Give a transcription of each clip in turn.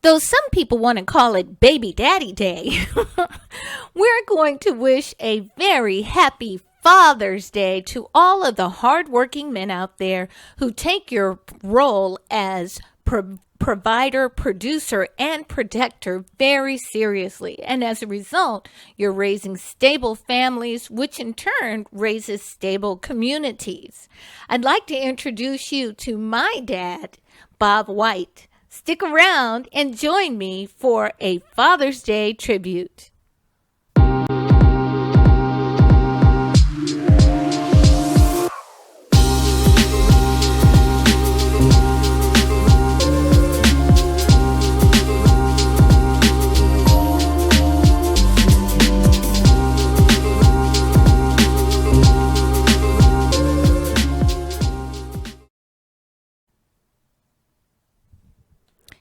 Though some people want to call it Baby Daddy Day, we're going to wish a very happy Father's Day to all of the hardworking men out there who take your role as provider, producer, and protector very seriously. And as a result, you're raising stable families, which in turn raises stable communities. I'd like to introduce you to my dad, Bob White. Stick around and join me for a Father's Day tribute.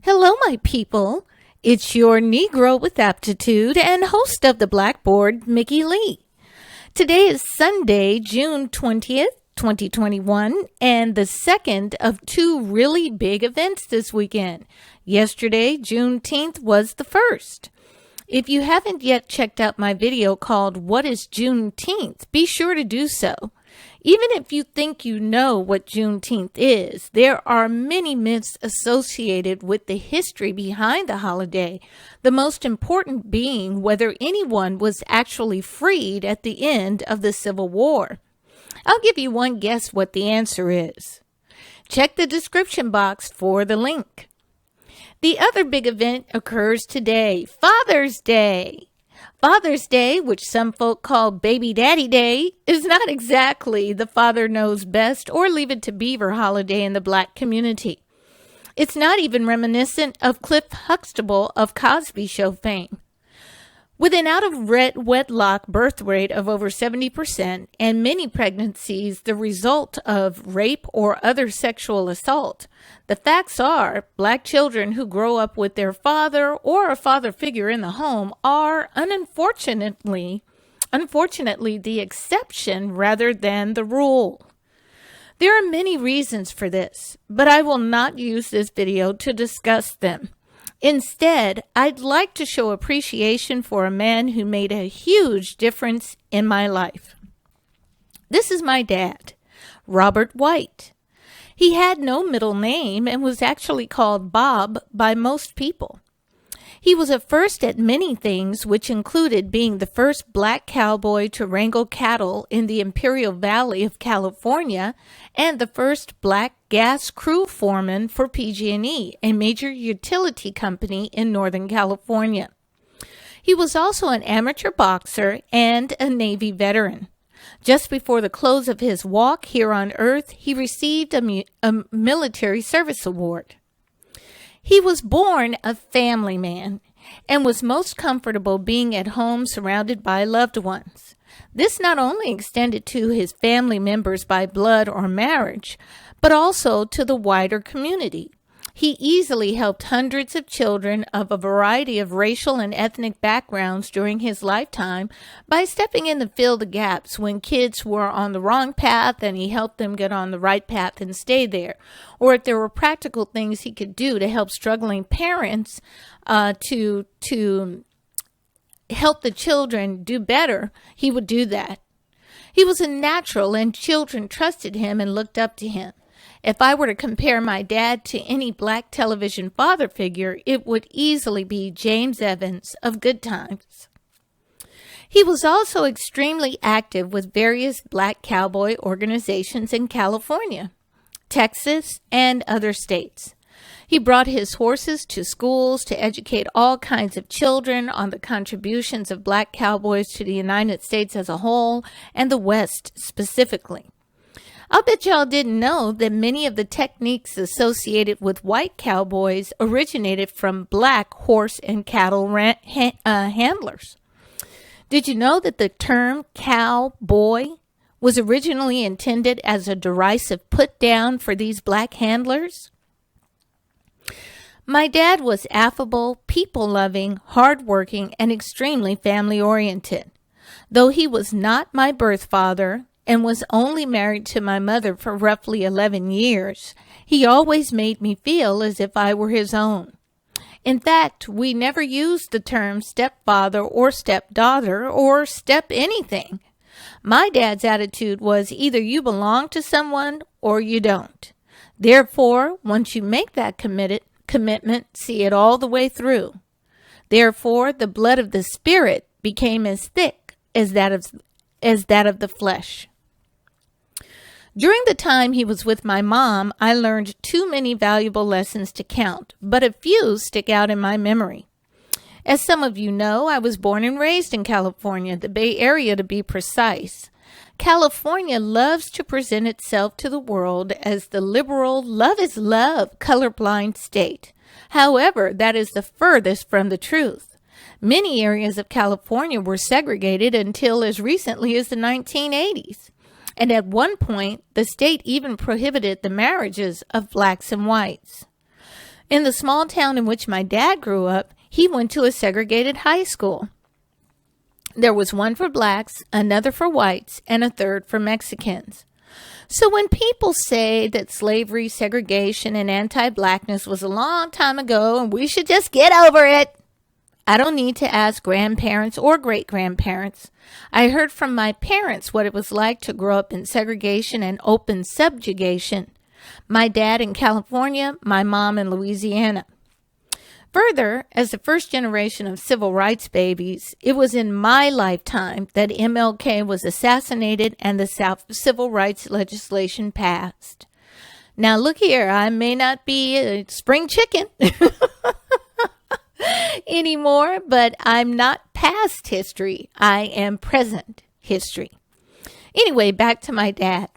Hello, my people. It's your Negro with APTitude and host of the BLACKboard, Mickee Lee. Today is Sunday, June 20th, 2021, and the second of two really big events this weekend. Yesterday, Juneteenth, was the first. If you haven't yet checked out my video called What is Juneteenth, be sure to do so. Even if you think you know what Juneteenth is, there are many myths associated with the history behind the holiday, the most important being whether anyone was actually freed at the end of the Civil War. I'll give you one guess what the answer is. Check the description box for the link. The other big event occurs today, Father's Day. Father's Day, which some folk call Baby Daddy Day, is not exactly the father knows best or leave it to beaver holiday in the Black community. It's not even reminiscent of Cliff Huxtable of Cosby Show fame. With an out-of-wedlock birth rate of over 70% and many pregnancies the result of rape or other sexual assault, the facts are Black children who grow up with their father or a father figure in the home are unfortunately the exception rather than the rule. There are many reasons for this, but I will not use this video to discuss them. Instead, I'd like to show appreciation for a man who made a huge difference in my life. This is my dad, Robert White. He had no middle name and was actually called Bob by most people. He was a first at many things, which included being the first Black cowboy to wrangle cattle in the Imperial Valley of California and the first Black gas crew foreman for PG&E, a major utility company in Northern California. He was also an amateur boxer and a Navy veteran. Just before the close of his walk here on Earth, he received a military service award. He was born a family man and was most comfortable being at home surrounded by loved ones. This not only extended to his family members by blood or marriage, but also to the wider community. He easily helped hundreds of children of a variety of racial and ethnic backgrounds during his lifetime by stepping in to fill the gaps when kids were on the wrong path and he helped them get on the right path and stay there. Or if there were practical things he could do to help struggling parents to help the children do better, he would do that. He was a natural and children trusted him and looked up to him. If I were to compare my dad to any Black television father figure, it would easily be James Evans of Good Times. He was also extremely active with various Black cowboy organizations in California, Texas, and other states. He brought his horses to schools to educate all kinds of children on the contributions of Black cowboys to the United States as a whole and the West specifically. I'll bet y'all didn't know that many of the techniques associated with white cowboys originated from Black horse and cattle handlers. Did you know that the term cowboy was originally intended as a derisive put-down for these Black handlers? My dad was affable, people-loving, hard-working, and extremely family-oriented. Though he was not my birth father and was only married to my mother for roughly 11 years, he always made me feel as if I were his own. In fact, we never used the term stepfather or stepdaughter or step anything. My dad's attitude was either you belong to someone or you don't. Therefore, once you make that commitment, see it all the way through. Therefore, the blood of the Spirit became as thick as that of the flesh. During the time he was with my mom, I learned too many valuable lessons to count, but a few stick out in my memory. As some of you know, I was born and raised in California, the Bay Area to be precise. California loves to present itself to the world as the liberal, love is love, colorblind state. However, that is the furthest from the truth. Many areas of California were segregated until as recently as the 1980s. And at one point, the state even prohibited the marriages of blacks and whites. In the small town in which my dad grew up, he went to a segregated high school. There was one for blacks, another for whites, and a third for Mexicans. So when people say that slavery, segregation, and anti-blackness was a long time ago and we should just get over it, I don't need to ask grandparents or great-grandparents. I heard from my parents what it was like to grow up in segregation and open subjugation. My dad in California, my mom in Louisiana. Further, as the first generation of civil rights babies, it was in my lifetime that MLK was assassinated and the civil rights legislation passed. Now look here, I may not be a spring chicken anymore, but I'm not past history. I am present history. Anyway, back to my dad.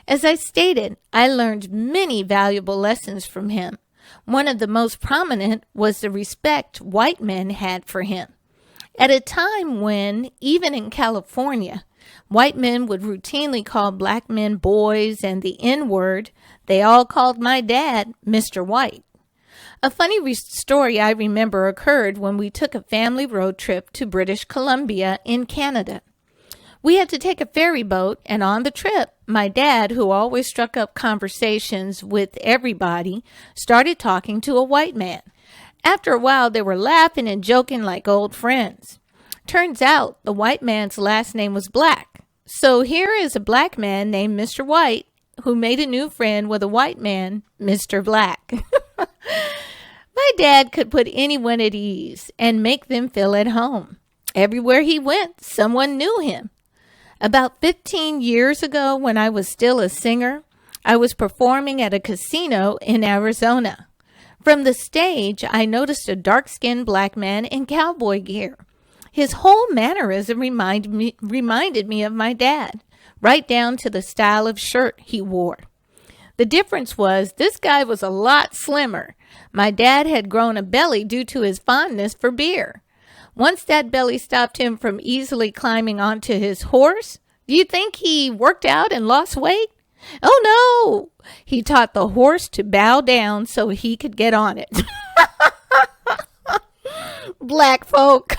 As I stated, I learned many valuable lessons from him. One of the most prominent was the respect white men had for him. At a time when, even in California, white men would routinely call black men boys and the N-word, they all called my dad Mr. White. A funny story I remember occurred when we took a family road trip to British Columbia in Canada. We had to take a ferry boat, and on the trip, my dad, who always struck up conversations with everybody, started talking to a white man. After a while, they were laughing and joking like old friends. Turns out the white man's last name was Black. So here is a black man named Mr. White who made a new friend with a white man, Mr. Black. My dad could put anyone at ease and make them feel at home. Everywhere he went, someone knew him. About 15 years ago, when I was still a singer, I was performing at a casino in Arizona. From the stage, I noticed a dark-skinned black man in cowboy gear. His whole mannerism reminded me of my dad, right down to the style of shirt he wore. The difference was this guy was a lot slimmer. My dad had grown a belly due to his fondness for beer. Once that belly stopped him from easily climbing onto his horse, do you think he worked out and lost weight? Oh no! He taught the horse to bow down so he could get on it. Black folk.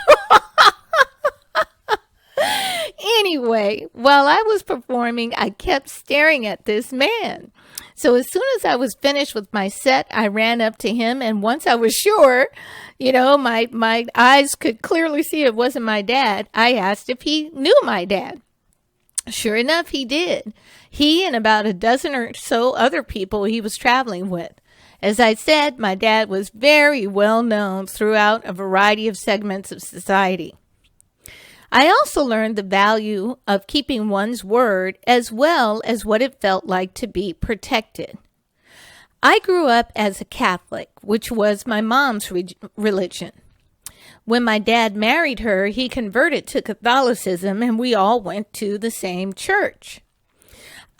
Anyway, while I was performing, I kept staring at this man. So as soon as I was finished with my set, I ran up to him, and once I was sure, my eyes could clearly see it wasn't my dad, I asked if he knew my dad. Sure enough, he did. He and about a dozen or so other people he was traveling with. As I said, my dad was very well known throughout a variety of segments of society. I also learned the value of keeping one's word as well as what it felt like to be protected. I grew up as a Catholic, which was my mom's religion. When my dad married her, he converted to Catholicism and we all went to the same church.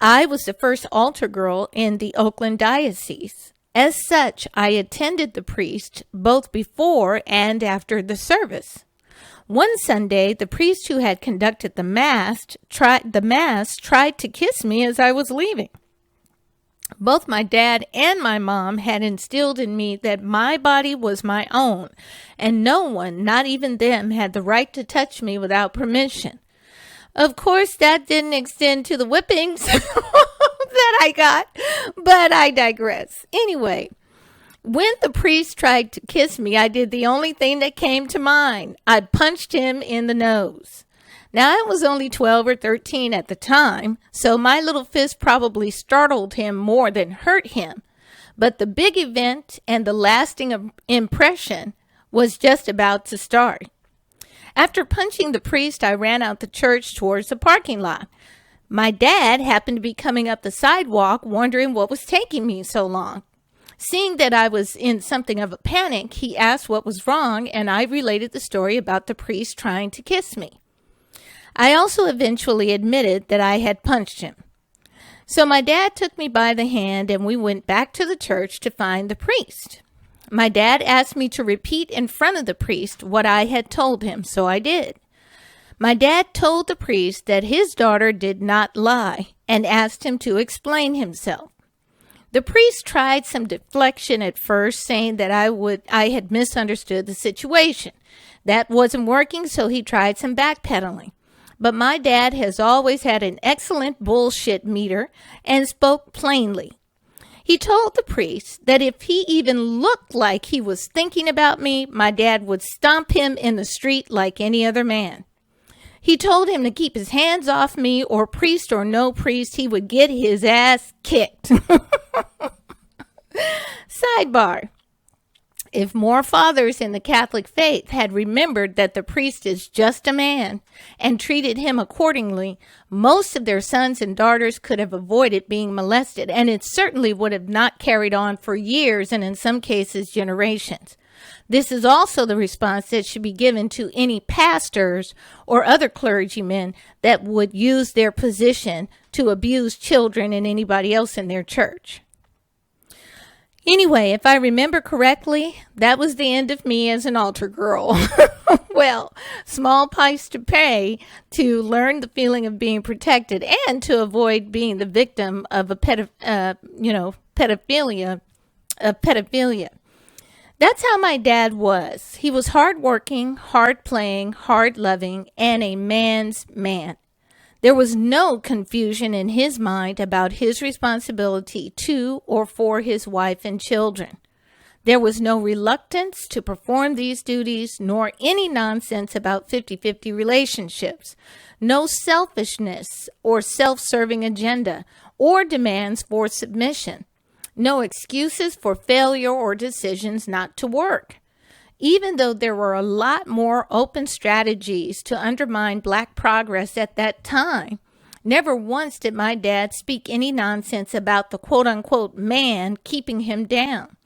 I was the first altar girl in the Oakland diocese. As such, I attended the priest both before and after the service. One Sunday, the priest who had conducted the mass tried to kiss me as I was leaving. Both my dad and my mom had instilled in me that my body was my own, and no one, not even them, had the right to touch me without permission. Of course, that didn't extend to the whippings that I got, but I digress. Anyway, When the priest tried to kiss me, I did the only thing that came to mind. I punched him in the nose. Now, I was only 12 or 13 at the time, so my little fist probably startled him more than hurt him. But the big event and the lasting impression was just about to start. After punching the priest, I ran out the church towards the parking lot. My dad happened to be coming up the sidewalk, wondering what was taking me so long. Seeing that I was in something of a panic, he asked what was wrong, and I related the story about the priest trying to kiss me. I also eventually admitted that I had punched him. So my dad took me by the hand, and we went back to the church to find the priest. My dad asked me to repeat in front of the priest what I had told him, so I did. My dad told the priest that his daughter did not lie and asked him to explain himself. The priest tried some deflection at first, saying that I had misunderstood the situation. That wasn't working, so he tried some backpedaling. But my dad has always had an excellent bullshit meter and spoke plainly. He told the priest that if he even looked like he was thinking about me, my dad would stomp him in the street like any other man. He told him to keep his hands off me, or priest or no priest, he would get his ass kicked. Sidebar. If more fathers in the Catholic faith had remembered that the priest is just a man and treated him accordingly, most of their sons and daughters could have avoided being molested, and it certainly would have not carried on for years and in some cases generations. This is also the response that should be given to any pastors or other clergymen that would use their position to abuse children and anybody else in their church. Anyway, if I remember correctly, that was the end of me as an altar girl. Well, small price to pay to learn the feeling of being protected and to avoid being the victim of a pedophilia. That's how my dad was. He was hardworking, hard playing, hard loving, and a man's man. There was no confusion in his mind about his responsibility to or for his wife and children. There was no reluctance to perform these duties, nor any nonsense about 50-50 relationships, no selfishness or self-serving agenda, or demands for submission, no excuses for failure or decisions not to work. Even though there were a lot more open strategies to undermine Black progress at that time, never once did my dad speak any nonsense about the quote-unquote man keeping him down.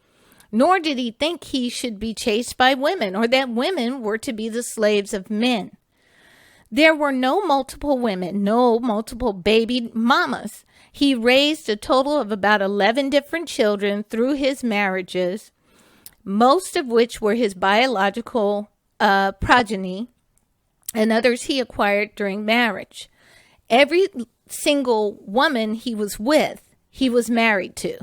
Nor did he think he should be chased by women or that women were to be the slaves of men. There were no multiple women, no multiple baby mamas. He raised a total of about 11 different children through his marriages, most of which were his biological progeny, and others he acquired during marriage. Every single woman he was with, he was married to.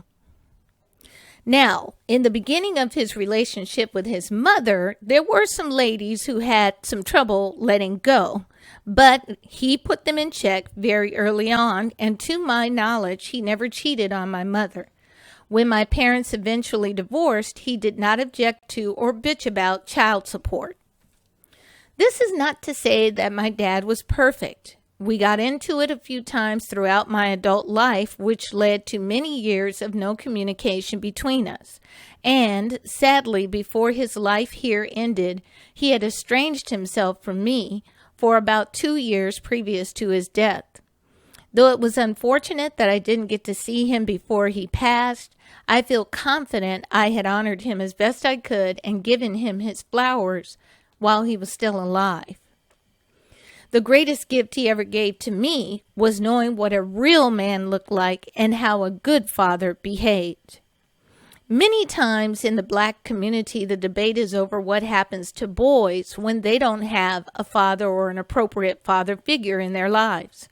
Now, in the beginning of his relationship with his mother, there were some ladies who had some trouble letting go, but he put them in check very early on, and to my knowledge, he never cheated on my mother. When my parents eventually divorced, he did not object to or bitch about child support. This is not to say that my dad was perfect. We got into it a few times throughout my adult life, which led to many years of no communication between us. And sadly, before his life here ended, he had estranged himself from me for about 2 years previous to his death. Though it was unfortunate that I didn't get to see him before he passed, I feel confident I had honored him as best I could and given him his flowers while he was still alive. The greatest gift he ever gave to me was knowing what a real man looked like and how a good father behaved. Many times in the Black community, the debate is over what happens to boys when they don't have a father or an appropriate father figure in their lives.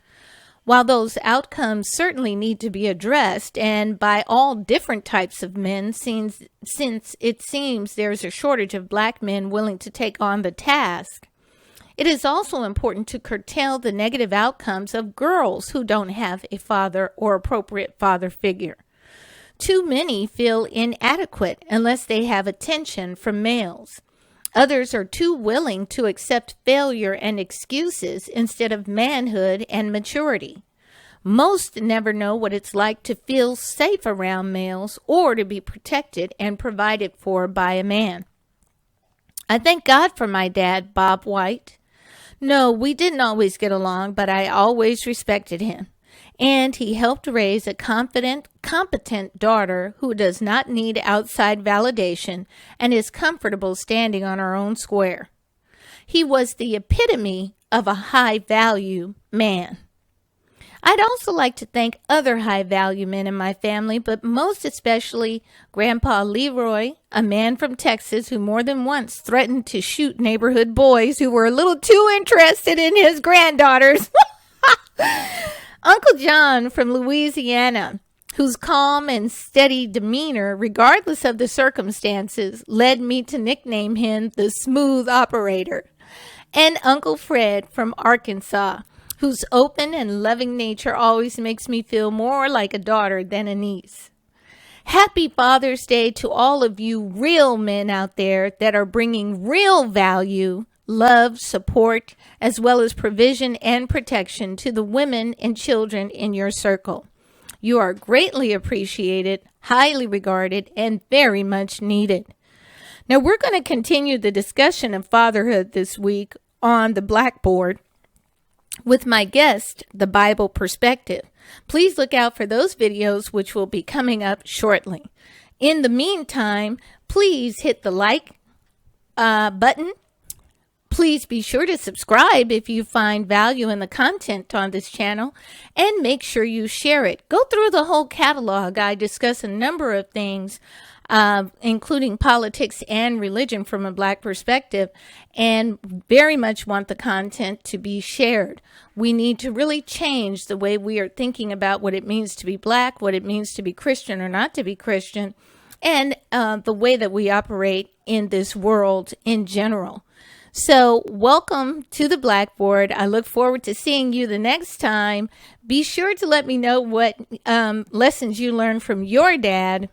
While those outcomes certainly need to be addressed, and by all different types of men, since it seems there's a shortage of Black men willing to take on the task, it is also important to curtail the negative outcomes of girls who don't have a father or appropriate father figure. Too many feel inadequate unless they have attention from males. Others are too willing to accept failure and excuses instead of manhood and maturity. Most never know what it's like to feel safe around males or to be protected and provided for by a man. I thank God for my dad, Bob White. No, we didn't always get along, but I always respected him. And he helped raise a confident, competent daughter who does not need outside validation and is comfortable standing on her own square. He was the epitome of a high-value man. I'd also like to thank other high-value men in my family, but most especially Grandpa Leroy, a man from Texas who more than once threatened to shoot neighborhood boys who were a little too interested in his granddaughters. Uncle John from Louisiana, whose calm and steady demeanor, regardless of the circumstances, led me to nickname him the Smooth Operator. And Uncle Fred from Arkansas, whose open and loving nature always makes me feel more like a daughter than a niece. Happy Father's Day to all of you real men out there that are bringing real value, love, support, as well as provision and protection to the women and children in your circle. You are greatly appreciated, highly regarded, and very much needed. Now, we're going to continue the discussion of fatherhood this week on the Blackboard with my guest, The Bible Perspective. Please look out for those videos, which will be coming up shortly. In the meantime, please hit the like button. Please be sure to subscribe if you find value in the content on this channel, and make sure you share it. Go through the whole catalog. I discuss a number of things, including politics and religion from a Black perspective, and very much want the content to be shared. We need to really change the way we are thinking about what it means to be Black, what it means to be Christian or not to be Christian, and the way that we operate in this world in general. So welcome to the Blackboard. I look forward to seeing you the next time. Be sure to let me know what lessons you learned from your dad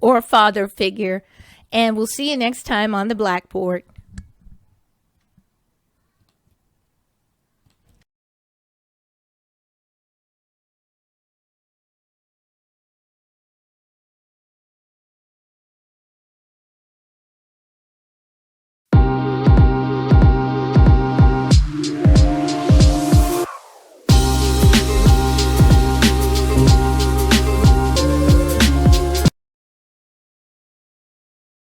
or father figure, and we'll see you next time on the Blackboard.